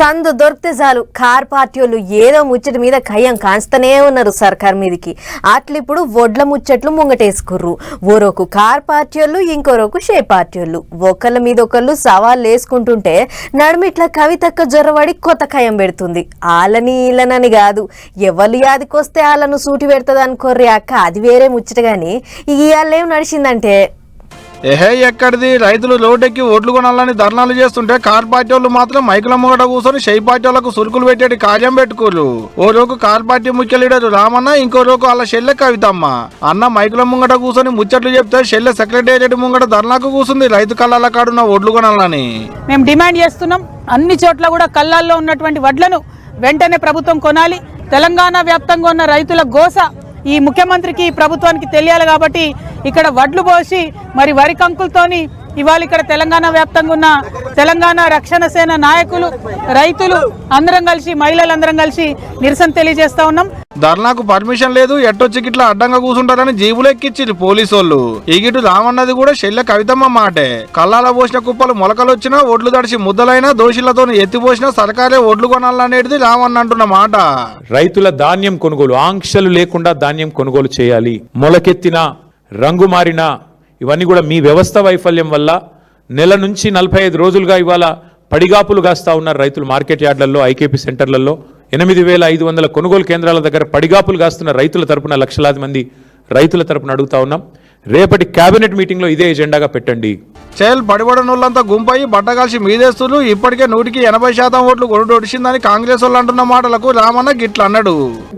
సందు దొరికితే చాలు కార్ పార్టీ వాళ్ళు ఏదో ముచ్చట మీద కయ్యం కాంచుతూనే ఉన్నారు సర్కార్ మీదకి. అట్లా ఇప్పుడు వడ్ల ముచ్చట్లు ముంగటేసుకుర్రు. ఓరోకు కార్ పార్టీ వాళ్ళు, ఇంకోరోకు షే పార్టీ వాళ్ళు. ఒకళ్ళ మీద ఒకళ్ళు సవాళ్ళు వేసుకుంటుంటే నడుమిట్లా కవితక్క జొరవడి కొత్త కయ్యం పెడుతుంది. వాళ్ళని వీళ్ళనని కాదు, ఎవరు యాదికొస్తే వాళ్ళను సూటి పెడుతుంది అనుకోర్రి అక్క. అది వేరే ముచ్చట. గాని ఇవాళేం నడిచిందంటే ఎక్కడిది రైతులు రోడ్డెక్కి ఓట్లు కొనాలని ధర్నాలు చేస్తుంటే కార్ పార్టీ వాళ్ళు మాత్రం మైకుల ముంగట కూర్చొని షై పార్టీ వాళ్ళకు సురుకులు పెట్టేటి కార్యం పెట్టుకోరు. ఓ రోజు కార్ పార్టీ ముఖ్య లీడర్ రామన్న, ఇంకో రోజు వాళ్ళ షెల్లె కవితమ్మ. అన్న మైకుల ముంగట కూర్చొని ముచ్చట్లు చెప్తే షెల్లె సెక్రటేరియట్ ముంగట ధర్నాకు కూర్చుంది రైతు కళ్ళ కాడున్న ఓట్లు కొనాలని. మేము డిమాండ్ చేస్తున్నాం, అన్ని చోట్ల కూడా కళ్ళల్లో ఉన్నటువంటి వడ్లను వెంటనే ప్రభుత్వం కొనాలి. తెలంగాణ వ్యాప్తంగా ఉన్న రైతుల గోస ఈ ముఖ్యమంత్రికి, ప్రభుత్వానికి తెలియాలి. కాబట్టి ఇక్కడ వడ్లు పోసి మరి వరి కంకులతోని ఇవాళ ఇక్కడ తెలంగాణ వ్యాప్తంగా ఉన్న తెలంగాణ రక్షణ సేన నాయకులు, రైతులు అందరం కలిసి, మహిళలందరం కలిసి నిరసన తెలియజేస్తా ఉన్నాం. ధర్నాకు పర్మిషన్ లేదు, ఎట్టొచ్చి గిట్లా అడ్డంగా కూర్చుంటారని జీబులు ఎక్కిచ్చిరు పోలీసు వాళ్ళు. ఈ గిటు రామన్నది కూడా షెల్లె కవితమ్మ మాటే. కళ్ళాల పోసిన కుప్పలు మొలకలు వచ్చినా, ఒడ్లు తడిచి ముద్దలైనా, దోషులతో ఎత్తిపోసినా సర్కారే ఒడ్లు కొనాలనేది రామన్న అంటున్న మాట. రైతుల ధాన్యం కొనుగోలు ఆంక్షలు లేకుండా ధాన్యం కొనుగోలు చేయాలి. మొలకెత్తిన, రంగు మారిన ఇవన్నీ కూడా మీ వ్యవస్థ వైఫల్యం వల్ల నెల నుంచి 45 రోజులుగా ఇవాళ పడిగాపులు కాస్తా ఉన్నారు రైతులు. మార్కెట్ యార్డ్లలో, ఐకేపీ సెంటర్లలో 8500 కొనుగోలు కేంద్రాల దగ్గర పడిగాపులు కాస్తున్న రైతుల తరపున, లక్షలాది మంది రైతుల తరపున అడుగుతా ఉన్నాం. రేపటి కేబినెట్ మీటింగ్ లో ఇదే ఎజెండాగా పెట్టండి. చేల్ పడిబడనులంతా గుంపయి బట్టగాల్సి మీదేస్తులు. ఇప్పటికే 100% ఓట్లు కొడుడొడిచిందని కాంగ్రెస్ వాళ్ళు అంటున్న మాటలకు రామన్న గిట్ల అన్నాడు.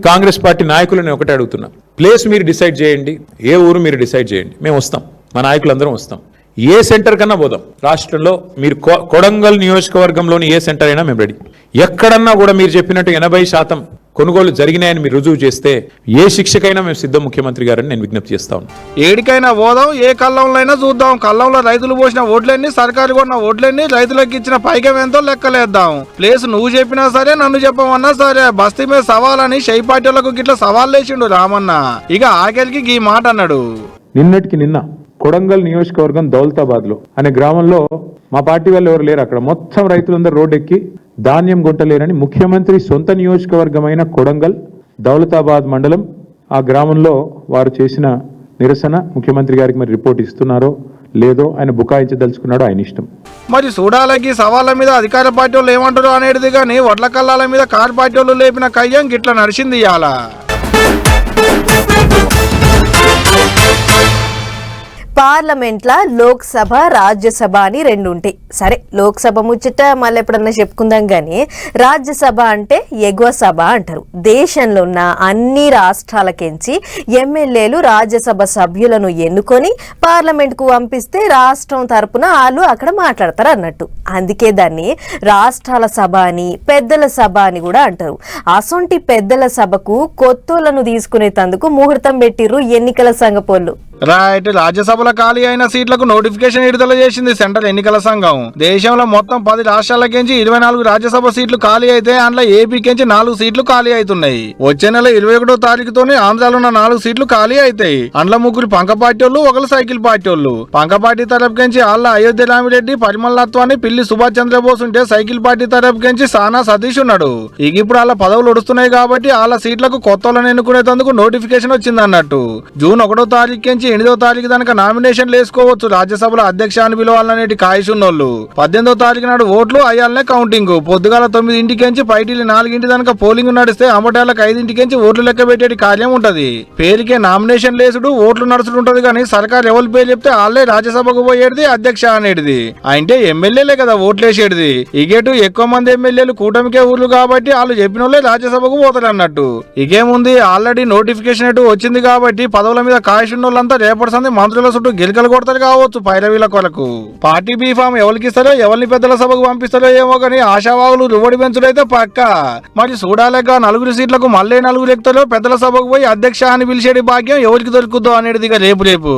కాంగ్రెస్ పార్టీ నాయకులను ఒకటే అడుగుతున్నా, ప్లేస్ మీరు డిసైడ్ చేయండి, ఏ ఊరు మీరు డిసైడ్ చేయండి, మేము వస్తాం, మా నాయకులందరం వస్తాం. ఏ సెంటర్ కన్నా పోదాం రాష్ట్రంలో. మీరు కొడంగల్ నియోజకవర్గంలోని ఏ సెంటర్ అయినా మేము రెడీ. ఎక్కడన్నా కూడా మీరు చెప్పినట్టు 80% కొనుగోలు జరిగినాయని మీరు రుజువు చేస్తే ఏ శిక్షకైనా మేము సిద్ధం ముఖ్యమంత్రి గారని నేను విజ్ఞప్తి చేస్తా ఉన్నాను. ఏడికైనా పోదాం, ఏ కళ్ళంలో చూద్దాం. కళ్ళంలో రైతులు పోసిన ఓట్లన్నీ, సర్కారు కొన్న ఓట్లన్నీ, రైతులకు ఇచ్చిన పైకం ఎంతో లెక్కలేద్దాం. ప్లేస్ నువ్వు చెప్పినా సరే, నన్ను చెప్పమన్నా సరే, బస్తీ మీద సవాలని షై పార్టీలకు గిట్ల సవాల్ వేసిండు రామన్న. ఇక ఆఖరికి ఈ మాట అన్నాడు. నిన్నటికి నిన్న కొడంగల్ నియోజకవర్గం దౌలతాబాద్ లో అనే గ్రామంలో మా పార్టీ వాళ్ళు ఎవరు లేరు. అక్కడ మొత్తం రైతులందరూ రోడ్డెక్కి ధాన్యం కొంటలేరని ముఖ్యమంత్రి సొంత నియోజకవర్గమైన కొడంగల్ దౌలతాబాద్ మండలం ఆ గ్రామంలో వారు చేసిన నిరసన ముఖ్యమంత్రి గారికి మరి రిపోర్ట్ ఇస్తున్నారో లేదో ఆయన బుకాయించదలుచుకున్నాడో ఆయన ఇష్టం. మరి చూడాలకి సవాళ్ళ మీద అధికార పార్టీ వాళ్ళు ఏమంటారు అనేది కానీ వడ్ల కల్లాల మీద కారు పార్టీ వాళ్ళు లేపిన కయ్యం గిట్ల నడిచింది ఇవాళ. పార్లమెంట్ల లోక్సభ, రాజ్యసభ అని 2 ఉంటాయి. సరే, లోక్సభ ముచ్చట మళ్ళీ ఎప్పుడన్నా చెప్పుకుందాం. కానీ రాజ్యసభ అంటే ఎగువ సభ అంటారు. దేశంలో ఉన్న అన్ని రాష్ట్రాలకెంచి ఎమ్మెల్యేలు రాజ్యసభ సభ్యులను ఎన్నుకొని పార్లమెంట్కు పంపిస్తే రాష్ట్రం తరపున వాళ్ళు అక్కడ మాట్లాడతారు అన్నట్టు. అందుకే దాన్ని రాష్ట్రాల సభ అని, పెద్దల సభ అని కూడా అంటారు. అసొంటి పెద్దల సభకు కొత్తోళ్లను తీసుకునేందుకు ముహూర్తం పెట్టిర్రు ఎన్నికల సంఘపోళ్ళు. రైట్. రాజ్యసభలో ఖాళీ అయిన సీట్లకు నోటిఫికేషన్ విడుదల చేసింది సెంట్రల్ ఎన్నికల సంఘం. దేశంలో మొత్తం 10 రాష్ట్రాలకించి 24 రాజ్యసభ సీట్లు ఖాళీ అయితే అందులో ఏపీకించి 4 సీట్లు ఖాళీ అవుతున్నాయి. వచ్చే నెల 21వ తారీఖుతోనే ఆంధ్రాలో ఉన్న 4 సీట్లు ఖాళీ అవుతాయి. అందులో 3 పంక పార్టీ వాళ్ళు, 1 సైకిల్ పార్టీ వాళ్ళు. పంక పార్టీ తరపుకించి ఆళ్ళ అయోధ్య రామిరెడ్డి, పరిమళ నత్వాని, పిల్లి సుభాష్ చంద్రబోస్ ఉంటే సైకిల్ పార్టీ తరపుకించి సానా సతీష్ ఉన్నాడు. ఇక ఇప్పుడు వాళ్ళ పదవులు ఒడుస్తున్నాయి కాబట్టి వాళ్ళ సీట్లకు కొత్త వాళ్ళని ఎన్నుకునేందుకు నోటిఫికేషన్ వచ్చింది అన్నట్టు. జూన్ 1వ తారీఖు 8వ తారీఖు దానికి నామినేషన్లు వేసుకోవచ్చు. రాజ్యసభలో అధ్యక్ష అని పిలవాలనేటి కాయసున్నోళ్ళు 18వ తారీఖు నాడు ఓట్లు అయ్యాలనే కౌంటింగ్. పొద్దుగాల 9 పైటీలు 4 దాకా పోలింగ్ నడిస్తే అమటాలకు 5 ఓట్లు లెక్క పెట్టేటి కార్యం ఉంటది. పేరుకే నామినేషన్ లేసుడు, ఓట్లు నడుచుడు ఉంటది. కానీ సర్కార్ ఎవరి పేరు చెప్తే వాళ్ళే రాజ్యసభకు పోయేది అధ్యక్ష అనేటిది. అంటే ఎమ్మెల్యేలే కదా ఓట్లేసేది. ఇగేటు ఎక్కువ మంది ఎమ్మెల్యేలు కూటమికే ఊర్లు కాబట్టి వాళ్ళు చెప్పిన వాళ్ళే రాజ్యసభకు పోతారు అన్నట్టు. ఇకేముంది, ఆల్రెడీ నోటిఫికేషన్ ఎటు వచ్చింది కాబట్టి పదవుల మీద కాయసున్నోళ్ళంతా రేపటి సంది మంత్రుల చుట్టూ గెలికలు కొడతారు కావచ్చు పైరవీల కొరకు. పార్టీ బీఫామ్ ఎవరికి ఇస్తారో, ఎవరిని పెద్దల సభకు పంపిస్తారో ఏమో కానీ ఆశావాగులు రువడి పెంచుడైతే పక్క. మరి చూడాలేక 4 సీట్లకు మళ్ళీ 4 ఎక్కుతారో, పెద్దల సభకు పోయి అధ్యక్ష అని పిలిచేటి భాగ్యం ఎవరికి దొరుకుద్దో అనేది రేపు.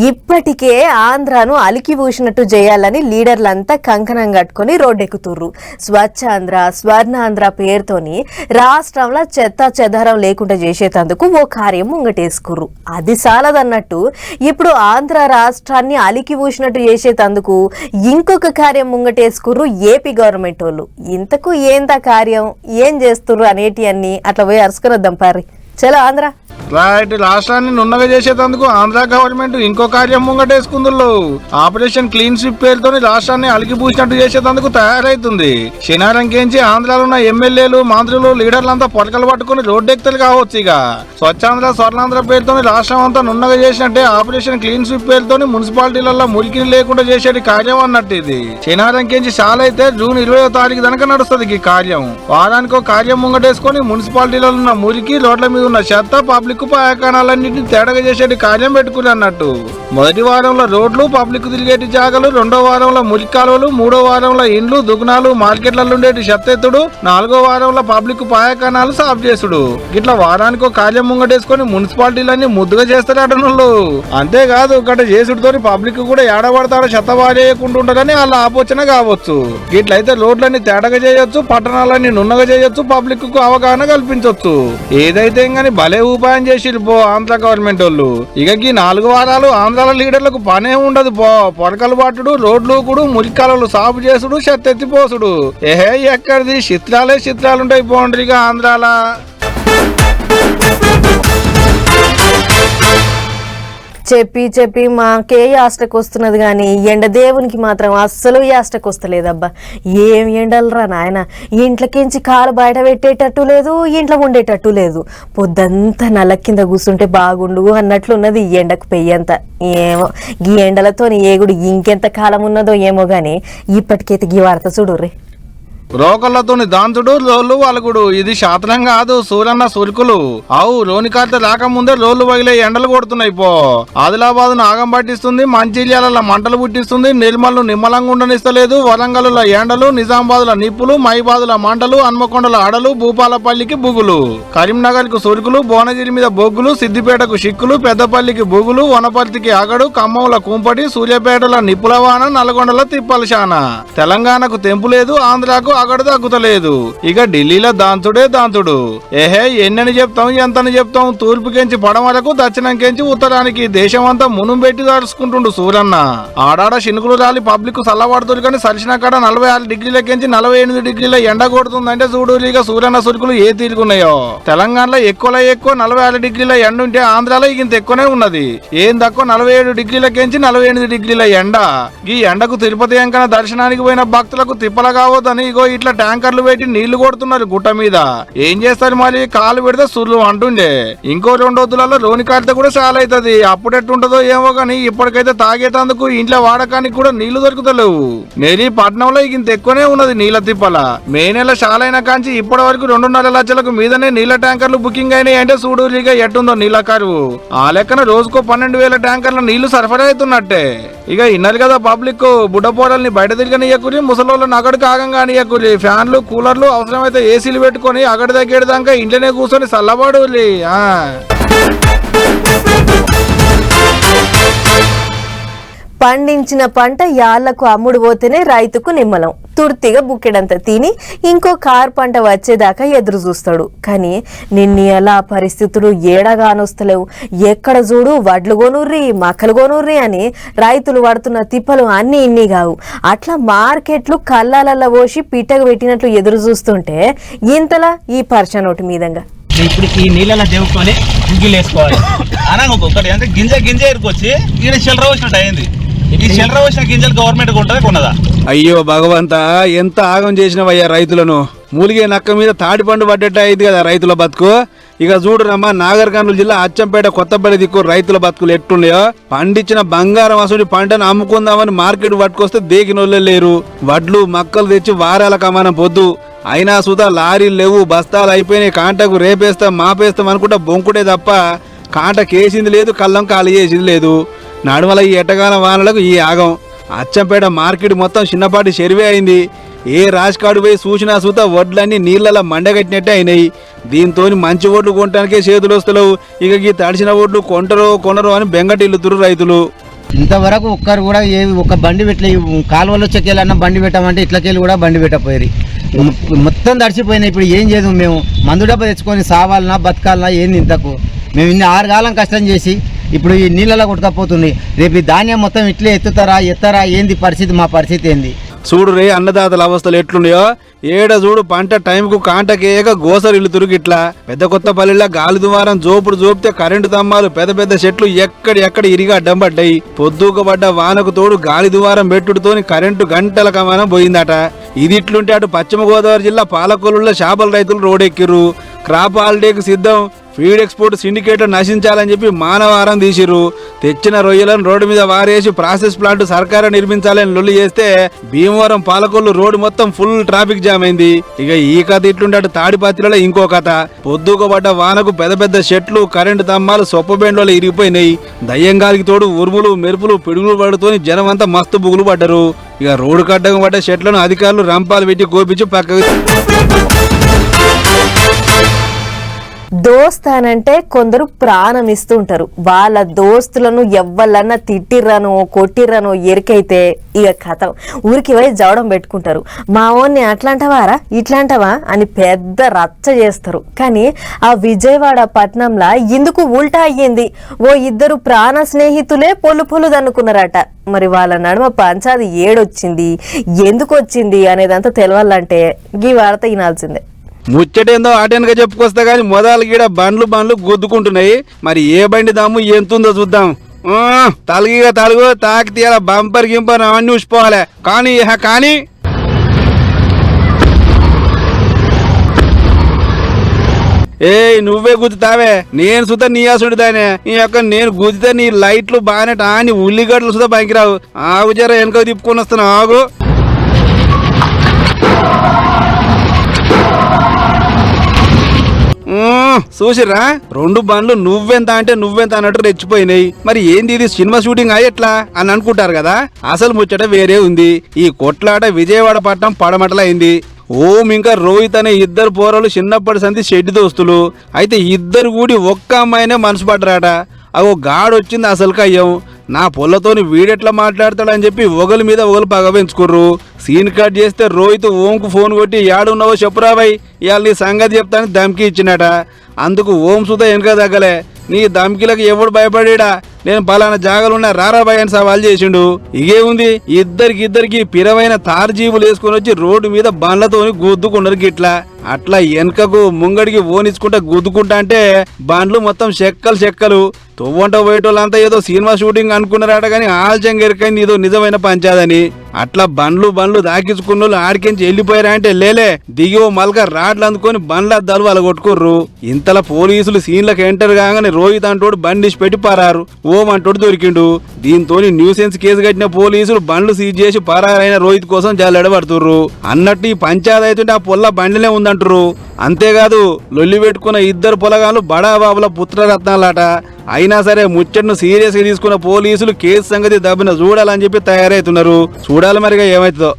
ఇప్పటికే ఆంధ్రాను అలికి పూసినట్టు చేయాలని లీడర్లంతా కంకణం కట్టుకొని రోడ్డెక్కుతుర్రు. స్వచ్ఛాంధ్ర, స్వర్ణాంధ్ర పేరుతోని రాష్ట్రంలో చెత్త చెదారం లేకుండా చేసేటందుకు ఓ కార్యం ముంగటేసుకుర్రు. అది సాలదన్నట్టు ఇప్పుడు ఆంధ్ర రాష్ట్రాన్ని అలికి పూసినట్టు చేసేటందుకు ఇంకొక కార్యం ముంగటేసుకుర్రు ఏపీ గవర్నమెంట్ వాళ్ళు. ఇంతకు ఏందా కార్యం, ఏం చేస్తుర్రు అనేటి అన్ని అట్లా పోయి అరుసుకురద్దాం పారి. చలో ఆంధ్ర. రైట్, రాష్ట్రాన్ని నున్నగా చేసేందుకు ఆంధ్ర గవర్నమెంట్ ఇంకో కార్యం ముంగటేసుకుందుల్లో. ఆపరేషన్ క్లీన్ స్వీప్ పేరుతో రాష్ట్రాన్ని అలికిపూసినట్టు చేసేందుకు తయారైతుంది. శనివారంకేంచి ఆంధ్రాలో ఉన్న ఎమ్మెల్యేలు, మంత్రులు, లీడర్లంతా పొరకలు పట్టుకుని రోడ్డెక్తలు కావచ్చు. ఇక స్వచ్ఛాంధ్ర, స్వర్ణాంధ్ర పేరుతో రాష్ట్రం అంతా నున్నగా చేసినట్టే ఆపరేషన్ క్లీన్ స్వీప్ పేరుతో మున్సిపాలిటీలలో మురికి లేకుండా చేసేది కార్యం అన్నట్టు. ఇది శనివారంకేంచి చాలా అయితే జూన్ 20వ తారీఖు దాకా నడుస్తుంది ఈ కార్యం. వారానికో కార్యం ముంగటేసుకొని మున్సిపాలిటీలలో ఉన్న మురికి, రోడ్ల మీద ఉన్న చెత్త, పబ్లిక్ పాయకాణాలన్నింటినీ తేడాగా చేసేటి కార్యం పెట్టుకుని అన్నట్టు. మొదటి వారంలో రోడ్లు, పబ్లిక్ తిరిగేటి జాగలు, రెండో వారంలో మురికి కాలువలు, మూడో వారంలో ఇండ్లు, దుకాణాలు, మార్కెట్లలో ఉండేటి చెత్తెత్తుడు, నాలుగో వారంలో పబ్లిక్ పాయకాణాలు సాఫ్ చేసుడు. ఇట్లా వారానికో కార్యం ముంగటేసుకొని మున్సిపాలిటీలన్నీ ముద్దుగా చేస్తారటనోళ్ళు. అంతేకాదు గట్ట చేసుడితో పబ్లిక్ కూడా ఏడబడతాడో చెత్త వారేయకుంటుంటారని వాళ్ళ ఆలోచన కావచ్చు. ఇట్లయితే రోడ్లన్నీ తేడాగా చేయొచ్చు, పట్టణాలన్నీ నున్నగా చేయొచ్చు, పబ్లిక్ కు అవగాహన కల్పించవచ్చు. ఏదైతే కానీ భలే ఉపాయం చేసిరు పో ఆంధ్ర గవర్నమెంట్ వాళ్ళు. ఇక ఈ 4 వారాలు ఆంధ్రాల లీడర్లకు పనే ఉండదు పో. పొరకలు పట్టుడు, రోడ్లు కూడా, మురికాలు సాగు చేసుడు, చెత్త ఎత్తిపోసుడు. ఏహే ఎక్కడిది, చిత్రాలు ఉంటాయి పోండ్రి ఇక ఆంధ్రాల. చెప్పి మాకే యాస్టకు వస్తున్నది కానీ ఎండ దేవునికి మాత్రం అస్సలు యాస్టకు వస్తలేదబ్బా. ఏం ఎండలరా నాయన, ఇంట్లోకించి కాలు బయట పెట్టేటట్టు లేదు, ఇంట్లో ఉండేటట్టు లేదు. పొద్దంతా నల్ల కింద కూర్చుంటే బాగుండు అన్నట్లున్నది ఈ ఎండకు పెయ్యంత. ఏమో ఈ ఎండలతో ఏగుడు ఇంకెంత కాలం ఉన్నదో ఏమో గాని ఇప్పటికైతే గీ వార్త చూడుర్రి. రోకళ్లతోని దాంతుడు, రోళ్లు వలగుడు. ఇది శాతనం కాదు, సూరన్న సురుకులు. అవు లోని కార్త రాకముందే రోళ్లు పగిలే ఎండలు కొడుతున్నాయి పో. ఆదిలాబాద్ ఆగం పట్టిస్తుంది, మంచిర్యాల మంటలు పుట్టిస్తుంది, నిర్మల్ను నిమ్మలంగా ఉండనిస్తలేదు. వరంగల్ ఎండలు, నిజామాబాద్ల నిప్పులు, మైబాదుల మంటలు, హన్మకొండల అడలు, భూపాలపల్లికి బుగులు, కరీంనగర్ కు సురుకులు, భువనగిరి మీద బొగ్గులు, సిద్దిపేటకు షిక్కులు, పెద్దపల్లికి బుగులు, వనపర్తికి అగడు, ఖమ్మంల కుంపటి, సూర్యాపేటల నిప్పులవాన, నల్గొండల తిప్పలశాన. తెలంగాణకు తెంపు లేదు, ఆంధ్రాకు అగడు తగ్గుతలేదు. ఇక ఢిల్లీలో దాంతుడు. ఏహే ఎన్నని చెప్తాం, ఎంతని చెప్తాం. తూర్పుకెంచి పడమరకు, దక్షిణంకెంచి ఉత్తరానికి దేశం అంతా మునుం పెట్టి దాడుచుకుంటుండు సూరన్న. ఆడాడ శినుకులు రాలి పబ్లిక్ చల్లబడుతుంది కానీ సరిసిన కాడ 46 డిగ్రీలకెంచి 48 డిగ్రీల ఎండ కొడుతుందంటే చూడు ఇక సూరన్న సురుకులు ఏ తీరుకున్నాయో. తెలంగాణలో ఎక్కువ 46 డిగ్రీల ఎండ ఉంటే ఆంధ్రాలో ఇంత ఎక్కువనే ఉన్నది. ఏం తక్కువ 47 డిగ్రీలకెంచి 48 డిగ్రీల ఎండ. ఈ ఎండకు తిరుపతి వెంకన దర్శనానికి పోయిన భక్తులకు తిప్పల కావద్దని ఇగో ఇట్లా ట్యాంకర్లు పెట్టి నీళ్లు కొడుతున్నారు గుట్ట మీద. ఏం చేస్తారు మరి, కాలు పెడితే సుర్లు అంటుండే. ఇంకో 2 రోజులలో లోని కాడితే కూడా చాలా అవుతుంది. అప్పుడెట్టుంటదో ఏమో గానీ ఇప్పటికైతే తాగేటందుకు ఇంట్లో వాడకానికి కూడా నీళ్లు దొరుకుతలేవు. మేరీ పట్నంలో ఇంత ఎక్కువనే ఉన్నది నీళ్ల తిప్పల. మే నెల చాలైన కాంచి ఇప్పటి వరకు 2.5 లక్షలకు మీదనే నీళ్ల ట్యాంకర్లు బుకింగ్ అయినాయి అంటే చూడు ఇక ఎట్టుందో నీళ్ల కరువు. ఆ లెక్కన రోజుకో 12,000 ట్యాంకర్ల నీళ్లు సరఫరా అవుతున్నట్టే. ఇక ఇన్నారు కదా పబ్లిక్, బుడ్డపోరల్ని బయట తిరగనియకురి, ముసలోళ్ళని అగడికి ఆగంగానియకురి. ఫ్యాన్లు, కూలర్లు, అవసరమైతే ఏసీలు పెట్టుకొని అగడి దగ్గరదాకా ఇంట్లోనే కూర్చొని చల్లబడు. పండించిన పంట యాళ్లకు అమ్ముడు పోతేనే రైతుకు నిమ్మలం. తుర్తిగా బుక్కెడంత తిని ఇంకో కార్ పంట వచ్చేదాకా ఎదురు చూస్తాడు. కానీ నిన్న అలా పరిస్థితులు ఏడగానొస్తలేవు. ఎక్కడ చూడు వడ్లు కొనుర్రి, మక్కలు కొనుర్రి అని రైతులు పడుతున్న తిప్పలు అన్ని ఇన్ని కావు. అట్లా మార్కెట్లు కళ్ళాలల్లో పోసి పిట్టకు పెట్టినట్లు ఎదురు చూస్తుంటే ఇంతలా ఈ పర్చనోటి మీదంగా ఇప్పుడు ఈ నీళ్ళ దేవుకొని గుగ్గిలు వేసుకోవాలి అనగా ఒక్కొక్కటి అంటే గింజ ఎరుకొచ్చి ఈడ చిల్లర వచ్చినట్టు అయింది. ఈ చిల్లర వచ్చిన గింజలు గవర్నమెంట్ కొంటదా కొన్నదా? అయ్యో భగవంత, ఎంత ఆగం చేసినవయ్యా రైతులను. మూలిగే నక్క మీద తాటి పండు పడ్డట్టు అయింది కదా రైతుల బతుకు. ఇక చూడురమ్మా, నాగర్ కర్నూలు జిల్లా అచ్చంపేట కొత్తపల్లి దిక్కు రైతుల బతుకులు ఎట్టుండయో. పండించిన బంగారం అసలు పంటను అమ్ముకుందామని మార్కెట్ పట్టుకొస్తే దేకినోళ్ళే లేరు. వడ్లు మక్కలు తెచ్చి వారాల కమానం పొద్దు అయినా సుధా లారీలు లేవు, బస్తాలు అయిపోయినాయి. కాంటకు రేపేస్తాం మాపేస్తాం అనుకుంటా బొంకుడే తప్ప కాంట కేసింది లేదు, కళ్ళం ఖాళీ చేసింది లేదు. నడుమల ఈ ఎట్టగాన వానలకు ఈ ఆగం. అచ్చంపేట మార్కెట్ మొత్తం చిన్నపాటి చెరువే అయింది. ఏ రాజకాడు పోయి చూసినా సూత వడ్లన్నీ నీళ్ళలా మండగట్టినట్టే అయినాయి. దీంతో మంచి ఓట్లు కొనడానికే చేతులు వస్తలేవు. ఇక ఈ తడిసిన ఓట్లు కొంటరో కొనరో అని బెంగటిల్లుతురు రైతులు. ఇంతవరకు ఒక్కరు కూడా ఒక బండి పెట్టలే. కాలువలో చెక్కేళ్ళన్నా బండి పెట్టామంటే ఇట్లకెళ్ళి కూడా బండి పెట్టపోయి మొత్తం తడిచిపోయినాయి. ఇప్పుడు ఏం చేయదు, మేము మందు డబ్బా తెచ్చుకొని సావాలనా బతకాలనా ఏంది ఇంతకు? మేము ఇన్ని 6 కాలం కష్టం చేసి ఇప్పుడు ఈ నీళ్ళలో కొట్టుకపోతుంది. రేపు ఈ ధాన్యం మొత్తం ఇట్లే ఎత్తరా ఏంది పరిస్థితి? మా పరిస్థితి ఏంది? చూడు రే అన్నదాతల అవస్థలు ఎట్లున్నాయో. ఏడ చూడు పంట టైంకు కాంటకేయక గోసరిల్లు తిరిగిట్లా. పెద్ద కొత్తపల్లిలా గాలి దువారం జోపితే కరెంటు తమ్మాలు పెద్ద చెట్లు ఎక్కడ ఇరిగా అడ్డం పడ్డాయి. పొద్దుకబడ్డ వానకు తోడు గాలి దువారం పెట్టుడుతోని కరెంటు గంటల కమానం పోయిందట. ఇది ఇట్లుంటే అటు పశ్చిమ గోదావరి జిల్లా పాలకొల్లులో చేపల రైతులు రోడ్డెక్కిర్రు. క్రాప్ హాలిడేకి సిద్ధం, ఫీడ్ ఎక్స్పోర్ట్ సిండికేట్ నశించాలని చెప్పి మానవారం తీసిర్రు. తెచ్చిన రొయ్యలను రోడ్డు మీద వారేసి ప్రాసెస్ ప్లాంట్ సర్కారు నిర్మించాలని లొల్లి చేస్తే భీమవరం పాలకొల్లు రోడ్డు మొత్తం ఫుల్ ట్రాఫిక్ జామ్ అయింది. ఇక ఈ కథ ఇట్లుంటే అటు తాడిపత్రిలో ఇంకో కథ. పొద్దుకోబడ్డ వానకు పెద్ద చెట్లు కరెంటు తమ్మాలు సొప్పబెండ్లో ఇరిగిపోయినాయి. దయ్యంగాలికి తోడు ఉరుములు మెరుపులు పిడుగులు పడుతోని జనం అంతా మస్తు బుగులు పడ్డరు. ఇక రోడ్డు కడ్డగా పడ్డ చెట్లను అధికారులు రంపాలు పెట్టి కోపించి పక్కకు. దోస్తానంటే కొందరు ప్రాణం ఇస్తుంటారు. వాళ్ళ దోస్తులను ఎవ్వలన్నా తిట్టిర్రనో కొట్టిర్రనో ఎరికైతే ఇక కథం ఊరికి పోయి జవడం పెట్టుకుంటారు. మా ఓన్ని అట్లాంటవారా ఇట్లాంటవా అని పెద్ద రచ్చ చేస్తారు. కానీ ఆ విజయవాడ పట్నంలో ఇందుకు ఉల్టా అయ్యింది. ఓ 2 ప్రాణ స్నేహితులే పొలు దన్నుకున్నారట. మరి వాళ్ళ నడుమ పంచాది ఏడొచ్చింది, ఎందుకు వచ్చింది అనేదంతా తెలవాలంటే ఈ వార్త వినాల్సిందే. ముచ్చటేందో ఆటెనక చెప్పుకొస్తా గాని మొదలు గీడ బండ్లు గుద్దుకుంటున్నాయి. మరి ఏ బండి దాము ఎంతుందో చూద్దాం. తలుగు తాకి తీయాల బంపర్ గింపర్ అవన్నీ చూసిపోవాలి. కానీ నువ్వే గుద్దుతావే, నేను సుతా నీ ఆసుండిదానే. ఈ యొక్క నేను గుద్దితే నీ లైట్లు బాగానే ఆని ఉల్లిగడ్డలు సుతా పనికిరావు. ఆగు జర వెనక తిప్పుకొని వస్తాను, ఆగు. చూసిరా 2 బండ్లు నువ్వెంత అంటే నువ్వెంత అన్నట్టు రెచ్చిపోయినాయి. మరి ఏంది ఇది సినిమా షూటింగ్ ఎట్లా అని అనుకుంటారు కదా. అసలు ముచ్చట వేరే ఉంది. ఈ కొట్లాట విజయవాడ పట్నం పడమటలైంది. ఓం ఇంకా రోహిత్ అనే 2 పోరలు చిన్నప్పటి సంది షెడ్డి దోస్తులు. అయితే 2 కూడి ఒక్క అమ్మాయినే మనసు పడ్డరాట. అగో గాడొచ్చింది అసలు కయ్యం. నా పొల్లతోని వీడెట్లా మాట్లాడతాడని చెప్పి ఒకరి మీద ఒకరు పగ పెంచుకుర్రు. సీన్ కట్ చేస్తే రోహిత్ ఓంకు ఫోన్ కొట్టి యాడున్నావో చెప్పురాబాయ్, ఇవాళ నీ సంగతి చెప్తానని ధమ్కి ఇచ్చినట. అందుకు ఓం సుధా వెనక తగ్గలే. నీ ధమ్కిలకు ఎవడు భయపడేడా, నేను పలానా జాగలున్నా రారాబాయ్ అని సవాల్ చేసిండు. ఇగే ఉంది, ఇద్దరికి పిరమైన తార్జీబులు వేసుకుని వచ్చి రోడ్డు మీద బండ్లతోని గుద్దుకున్నారు గిట్లా. అట్లా వెనకకు ముంగడికి ఓనిచ్చుకుంటా గుద్దుకుంటా అంటే బండ్లు మొత్తం చెక్కలు. తొవ్వంట పోయేటోళ్ళంతా ఏదో సినిమా షూటింగ్ అనుకున్నారట కానీ ఆల్చంగా ఎరికైంది ఇదో నిజమైన పంచాదని. అట్లా బండ్లు దాకించుకున్న వాళ్ళు ఆడికించి వెళ్ళిపోయారా అంటే లేలే, దిగి ఓ మల్క రాడ్లు అందుకొని బండ్ల అద్దాలు అలగొట్టుకుర్రు. ఇంతలా పోలీసులు సీన్లకు ఎంటర్ కాగానే రోహిత్ అంటోడు బండి పెట్టి పారారు. ఓం అంటోడు దొరికిండు. దీంతో న్యూసెన్స్ కేసు కట్టిన పోలీసులు బండ్లు సీజ్ చేసి పరారైన రోహిత్ కోసం జల్లెడబడుతుర్రు. అన్నట్టు ఈ పంచాయతీ అయితే ఆ పొల్ల బండిలే ఉందంటారు. అంతేకాదు లొల్లి పెట్టుకున్న 2 పొలగాళ్ళు బడాబాబుల పుత్రరత్నాలట. అయినా సరే ముచ్చట్ను సీరియస్ గా తీసుకున్న పోలీసులు కేసు సంగతి దబ్బిన చూడాలని చెప్పి తయారైతున్నారు. చూడాలి మరిగా ఏమవుతుందో.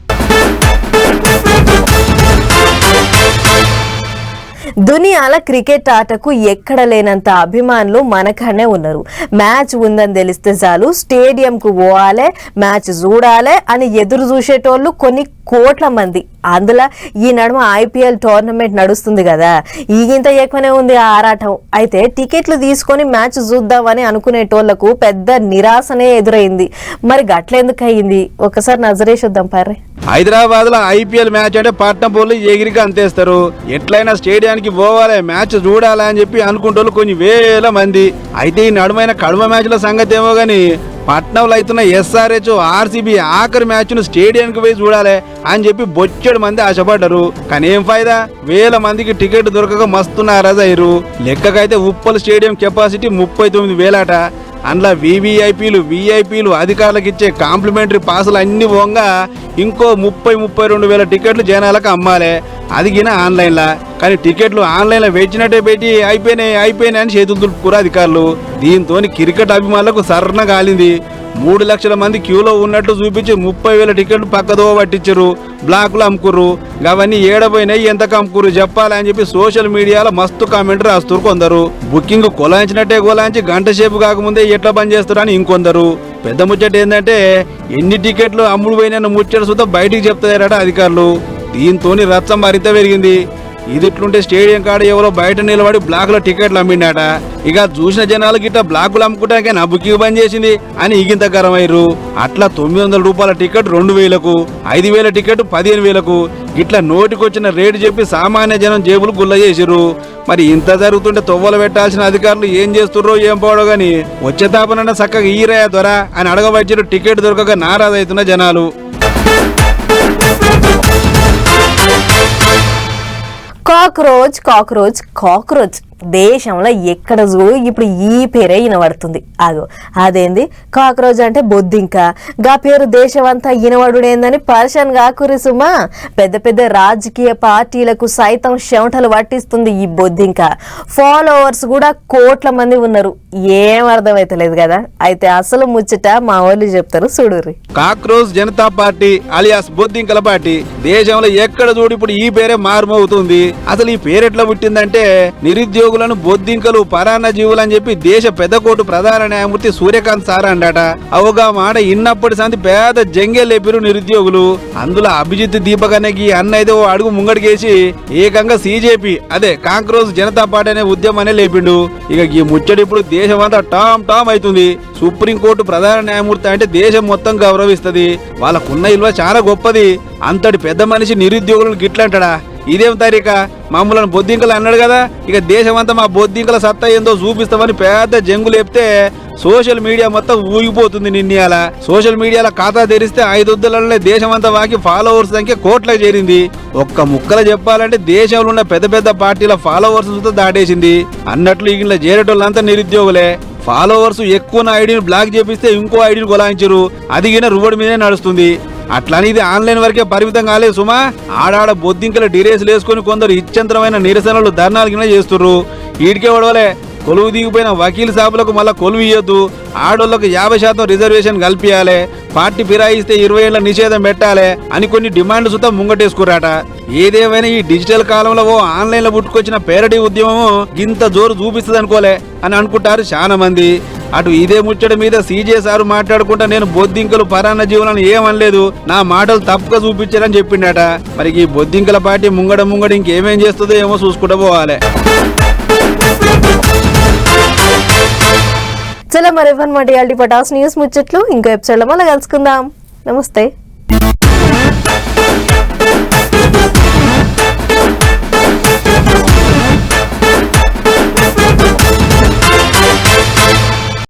దునియాల క్రికెట్ ఆటకు ఎక్కడ లేనంత అభిమానులు మనకనే ఉన్నారు. మ్యాచ్ ఉందని తెలిస్తే చాలు స్టేడియంకు పోవాలే, మ్యాచ్ చూడాలే అని ఎదురు చూసేటోళ్ళు కొన్ని కోట్ల మంది. అందులో ఈ నడుమ IPL టోర్నమెంట్ నడుస్తుంది కదా, ఈగింత ఎక్కువనే ఉంది ఆ ఆరాటం. అయితే టికెట్లు తీసుకొని మ్యాచ్ చూద్దామని అనుకునేటోళ్లకు పెద్ద నిరాశనే ఎదురైంది. మరి గట్లెందుకు అయ్యింది ఒకసారి నజరేసొద్దాం పర్రే. హైదరాబాద్ లో IPL మ్యాచ్ అంటే పట్నం పోలు ఎగిరికి అంతేస్తారు. ఎట్లయినా స్టేడియానికి పోవాలి, మ్యాచ్ చూడాలి అని చెప్పి అనుకుంటోళ్ళు కొన్ని వేల మంది. అయితే ఈ నడుమైన కడమ మ్యాచ్ల సంగతి ఏమో గాని పట్నంలో అవుతున్న SRH RCB ఆఖరి మ్యాచ్ ను స్టేడియానికి పోయి చూడాలి అని చెప్పి బొచ్చెడు మంది ఆశపడ్డారు. కానీ ఏం ఫైదా, వేల మందికి టికెట్ దొరకక మస్తు నారాజు అయ్యారు. లెక్కకైతే ఉప్పల్ స్టేడియం కెపాసిటీ 39,000 అట. అందులో VVIPలు అధికారులకు ఇచ్చే కాంప్లిమెంటరీ పాసులు అన్ని పోగా ఇంకో 32,000 టికెట్లు జనాలకు అమ్మాలి. అది గిన ఆన్లైన్లా. కానీ టికెట్లు ఆన్లైన్లో వెచ్చినట్టే పెట్టి అయిపోయినాయి అని చేతులు దులుపుకురు అధికారులు. దీంతో క్రికెట్ అభిమానులకు సర్న కాలింది. 3 లక్షల మంది క్యూలో ఉన్నట్టు చూపించి 30,000 టికెట్లు పక్కదో పట్టించారు, బ్లాక్లు అమ్ముకుర్రు. అవన్నీ ఏడపోయినాయి, ఎంతకు అమ్ముకుర్రు చెప్పాలని చెప్పి సోషల్ మీడియాలో మస్తు కామెంట్ రాస్తున్నారు కొందరు. బుకింగ్ కొలాయించినట్టే కొలాయించి గంట సేపు కాకముందే ఎట్లా బంద్ చేస్తారని ఇంకొందరు. పెద్ద ముచ్చట ఏంటంటే ఎన్ని టికెట్లు అమ్ముడు పోయిన ముచ్చట సుతా బయటికి చెప్తారట అధికారులు. దీంతో రచ్చం మరింత పెరిగింది. ఇది ఇట్లుంటే స్టేడియం కాడ ఎవరో బయట నిలబడి బ్లాక్ లో టికెట్లు అమ్మిండట. ఇక చూసిన జనాలు గిట్ట బ్లాకులు అమ్ముకుంటాకే నా బుకింగ్ బంద్ చేసింది అని ఇగింత గరమయ్యారు. అట్లా 900 రూపాయల టికెట్ 2,000కు, 5,000 టికెట్ 15,000కు ఇట్లా నోటికొచ్చిన రేటు చెప్పి సామాన్య జనం జేబులు గుల్ల చేసిర్రు. మరి ఇంత జరుగుతుంటే తొవ్వలు పెట్టాల్సిన అధికారులు ఏం చేస్తుర్రో ఏం పోవడో గాని వచ్చే తాపనన్నా చక్కగా ఈరయ్య దొర అని అడగవచ్చారు. టికెట్ దొరకక నారాజవుతున్న జనాలు. కాక్రోచ్ కాక్రోచ్ కాక్రోచ్ దేశంలో ఎక్కడ చూడు ఇప్పుడు ఈ పేరే వినబడుతుంది. అదేంది కాక్రోచ్ అంటే బొద్దింక. గా పేరు దేశమంతా వినబడుడేందని పరేషాన్ కాకురి సుమా. పెద్ద పెద్ద రాజకీయ పార్టీలకు సైతం చెమటలు పట్టిస్తుంది ఈ బొద్దింక. ఫాలోవర్స్ కూడా కోట్ల మంది ఉన్నారు. ఏం అర్థమైతలేదు కదా. అయితే అసలు ముచ్చట మా వాళ్ళు చెప్తారు చూడుర్రి. కాక్రోచ్ జనతా పార్టీ అలియాస్ బొద్దింకల పార్టీ దేశంలో ఎక్కడ చూడు ఇప్పుడు ఈ పేరే మారుమవుతుంది. అసలు ఈ పేరు ఎట్లా పుట్టిందంటే నిరుద్యోగులను బొద్దింకలు పరాన్న జీవులు అని చెప్పి దేశ పెద్ద కోర్టు ప్రధాన న్యాయమూర్తి సూర్యకాంత్ సార్ అండట. అవగా మాట ఇన్నప్పటి సంది పేద జంగే లేపిరు నిరుద్యోగులు. అందులో అభిజిత్ దీపక్ అనే ఈ అన్న అయితే ఓ అడుగు ముంగడికేసి ఏకంగా సీజేపీ అదే కాక్రోచ్ జనతా పార్టీ అనే ఉద్యమాన్ని లేపిండు. ఇక ఈ ముచ్చడి ఇప్పుడు దేశం అంతా టామ్ అవుతుంది. సుప్రీంకోర్టు ప్రధాన న్యాయమూర్తి అంటే దేశం మొత్తం గౌరవిస్తుంది. వాళ్ళకున్న విలువ చాలా గొప్పది. అంతటి పెద్ద మనిషి నిరుద్యోగులను గిట్లంటాడా? ఇదేం తారీఖ మమ్మల్ని బొద్దింకలు అన్నాడు కదా. ఇక దేశమంతా మా బొద్దింకల సత్తా ఏందో చూపిస్తామని పెద్ద జంగు లేపితే సోషల్ మీడియా మొత్తం ఊగిపోతుంది. నిన్నయాల సోషల్ మీడియాలో ఖాతా తెరిస్తే 5 వద్దలనే దేశమంతా వాకి ఫాలోవర్స్ సంఖ్య కోట్లకు చేరింది. ఒక్క ముక్కలు చెప్పాలంటే దేశంలో ఉన్న పెద్ద పెద్ద పార్టీల ఫాలోవర్స్ దాటేసింది. అన్నట్లు ఇలా చేరేటోళ్ళంతా నిరుద్యోగులే. ఫాలోవర్స్ ఎక్కువ ఐడిని బ్లాక్ చేపిస్తే ఇంకో ఐడిని కొలాయించరు. అది గిన రువడి మీదే నడుస్తుంది. అట్లని ఇది ఆన్లైన్ వరకే పరిమితం కాలేదు సుమా. ఆడాడ బొద్దింకల డిరేసులు వేసుకుని కొందరు ఇచ్చంతరమైన నిరసనలు ధర్నాలు కింద చేస్తుర్రు. ఈడికే వడవలే కొలువు దిగిపోయిన వకీల్ సాబులకు మళ్ళా కొలువు ఇయ్యొద్దు, ఆడోళ్లకు 50% రిజర్వేషన్ కల్పించాలి, పార్టీ ఫిరాయిస్తే 20 ఏళ్ల నిషేధం పెట్టాలి అని కొన్ని డిమాండ్లు సుతా ముంగటేసుకురాట. ఏదేమైనా ఈ డిజిటల్ కాలంలో ఓ ఆన్లైన్ లో పుట్టుకొచ్చిన పేరడీ ఉద్యమం ఇంత జోరు చూపిస్తుంది అనుకోలే అని అనుకుంటారు చాలా మంది. అటు ఇదే ముచ్చట మీద సీజే సారు మాట్లాడుకుంటా నేను బొద్దింకలు పరాన్న జీవులను ఏమనలేదు, నా మాటలు తప్పుగా చూపించారని చెప్పిండట. మరి ఈ బొద్దింకల పార్టీ ముంగడ ఇంకేమేం చేస్తుందో ఏమో చూసుకుంటూ పోవాలి. చలో మరి ఇవ్వనమాట ఇయాల్టి పటాస్ న్యూస్ ముచ్చట్లు ఇంకో ఎపిసోడ్లో మళ్ళీ కలుసుకుందాం. నమస్తే.